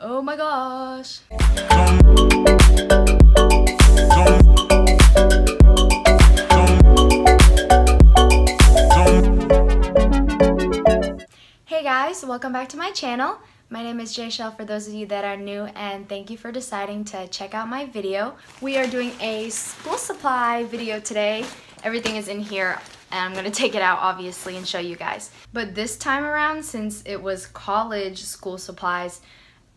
Oh my gosh. Hey guys, welcome back to my channel. My name is Jaychelle for those of you that are new, and thank you for deciding to check out my video. We are doing a school supply video today. Everything is in here and I'm gonna take it out obviously and show you guys. But this time around, since it was college school supplies,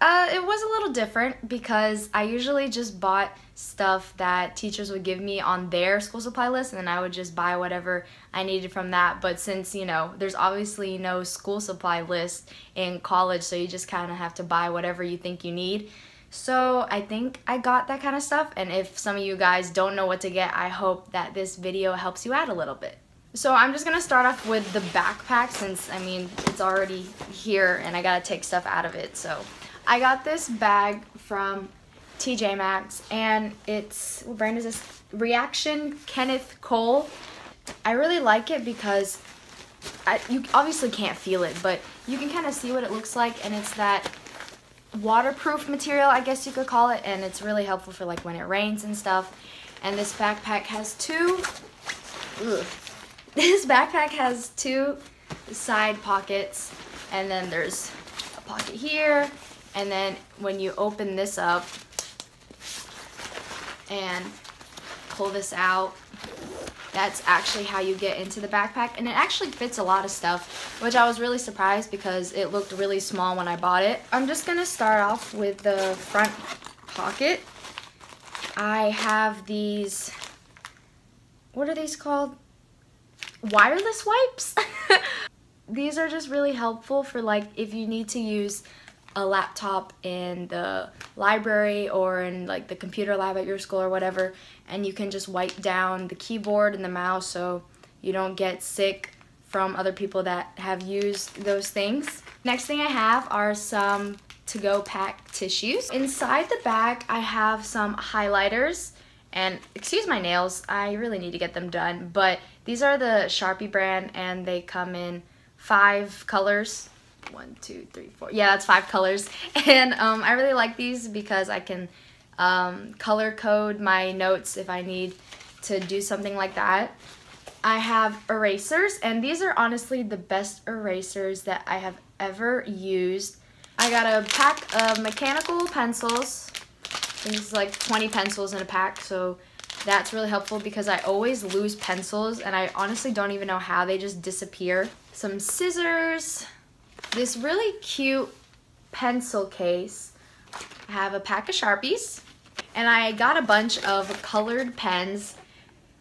it was a little different because I usually just bought stuff that teachers would give me on their school supply list, and then I would just buy whatever I needed from that. But since, you know, there's obviously no school supply list in college, so you just kind of have to buy whatever you think you need. So I think I got that kind of stuff, and if some of you guys don't know what to get, I hope that this video helps you out a little bit. So I'm just gonna start off with the backpack since, I mean, it's already here and I gotta take stuff out of it. So I got this bag from TJ Maxx, and it's, what brand is this? Reaction Kenneth Cole. I really like it because you obviously can't feel it, but you can kind of see what it looks like, and it's that waterproof material, I guess you could call it, and it's really helpful for like when it rains and stuff. And this backpack has two side pockets, and then there's a pocket here, and then when you open this up and pull this out, that's actually how you get into the backpack, and it actually fits a lot of stuff, which I was really surprised because it looked really small when I bought it. I'm just gonna start off with the front pocket. I have these, what are these called? Wireless wipes. These are just really helpful for like if you need to use a laptop in the library or in like the computer lab at your school or whatever, and you can just wipe down the keyboard and the mouse so you don't get sick from other people that have used those things. Next thing I have are some to-go pack tissues. Inside the bag I have some highlighters, and excuse my nails, I really need to get them done, but these are the Sharpie brand and they come in 5 colors. 1, 2, 3, 4. Yeah, that's 5 colors. And I really like these because I can color code my notes if I need to do something like that. I have erasers, and these are honestly the best erasers that I have ever used. I got a pack of mechanical pencils. There's like 20 pencils in a pack, so that's really helpful because I always lose pencils and I honestly don't even know how, they just disappear. Some scissors. This really cute pencil case. I have a pack of Sharpies, and I got a bunch of colored pens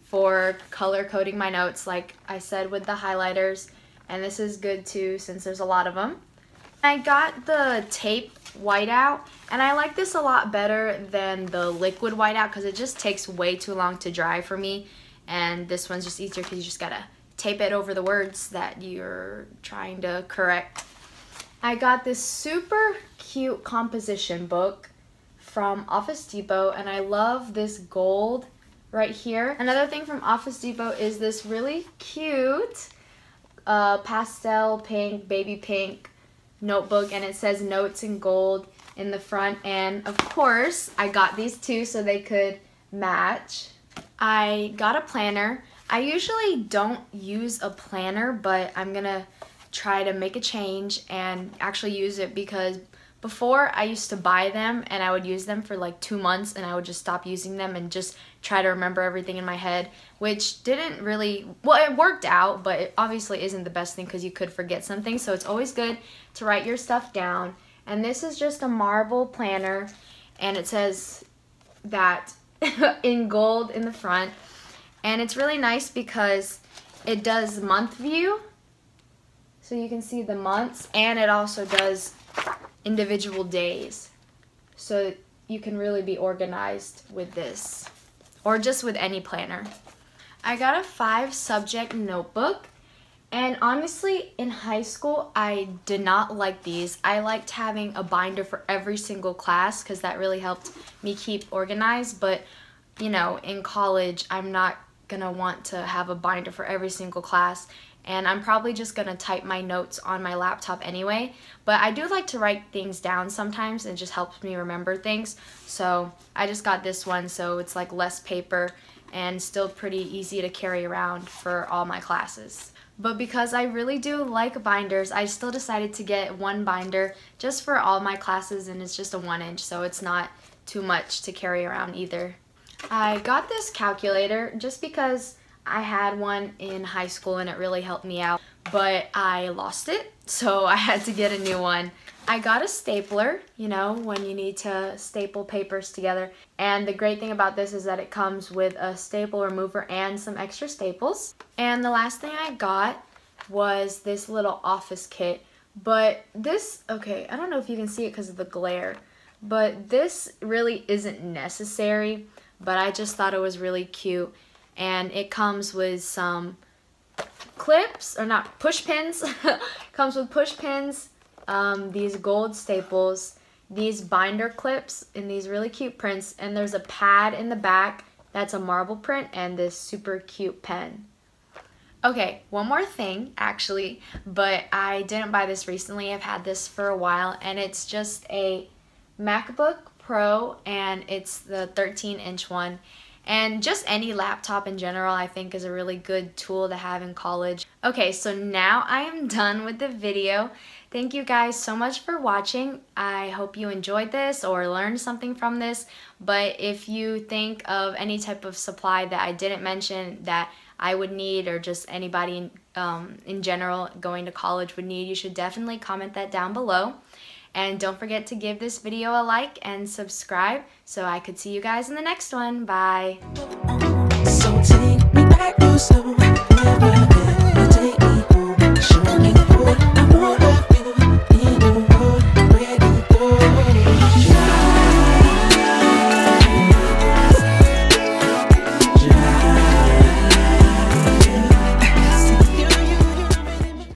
for color coding my notes, like I said with the highlighters, and this is good too since there's a lot of them. I got the tape whiteout, and I like this a lot better than the liquid whiteout because it just takes way too long to dry for me, and this one's just easier because you just gotta tape it over the words that you're trying to correct. I got this super cute composition book from Office Depot, and I love this gold right here. Another thing from Office Depot is this really cute pastel pink, baby pink notebook, and it says notes in gold in the front, and of course I got these two so they could match. I got a planner. I usually don't use a planner, but I'm gonna try to make a change and actually use it because before I used to buy them and I would use them for like 2 months and I would just stop using them and just try to remember everything in my head, which didn't really, well, it worked out, but it obviously isn't the best thing because you could forget something, so it's always good to write your stuff down. And this is just a marble planner, and it says that in gold in the front, and it's really nice because it does month view, so you can see the months, and it also does individual days, so you can really be organized with this, or just with any planner. I got a 5-subject notebook, and honestly in high school I did not like these. I liked having a binder for every single class because that really helped me keep organized, but you know, in college I'm not gonna want to have a binder for every single class, and I'm probably just gonna type my notes on my laptop anyway, but I do like to write things down sometimes. It just helps me remember things. So I just got this one, so it's like less paper and still pretty easy to carry around for all my classes. But because I really do like binders, I still decided to get one binder just for all my classes, and it's just a 1-inch, so it's not too much to carry around either. I got this calculator just because I had one in high school and it really helped me out, but I lost it, so I had to get a new one. I got a stapler, you know, when you need to staple papers together, and the great thing about this is that it comes with a staple remover and some extra staples. And the last thing I got was this little office kit, but this, okay, I don't know if you can see it because of the glare, but this really isn't necessary, but I just thought it was really cute. And it comes with some clips, or not, push pins. Comes with push pins, these gold staples, these binder clips in these really cute prints, and there's a pad in the back that's a marble print, and this super cute pen. Okay, one more thing actually, but I didn't buy this recently. I've had this for a while, and it's just a MacBook Pro, and it's the 13-inch one. And just any laptop in general, I think, is a really good tool to have in college. Okay, so now I am done with the video. Thank you guys so much for watching. I hope you enjoyed this or learned something from this. But if you think of any type of supply that I didn't mention that I would need, or just anybody in general going to college would need, you should definitely comment that down below. And don't forget to give this video a like and subscribe so I could see you guys in the next one. Bye. So take me back to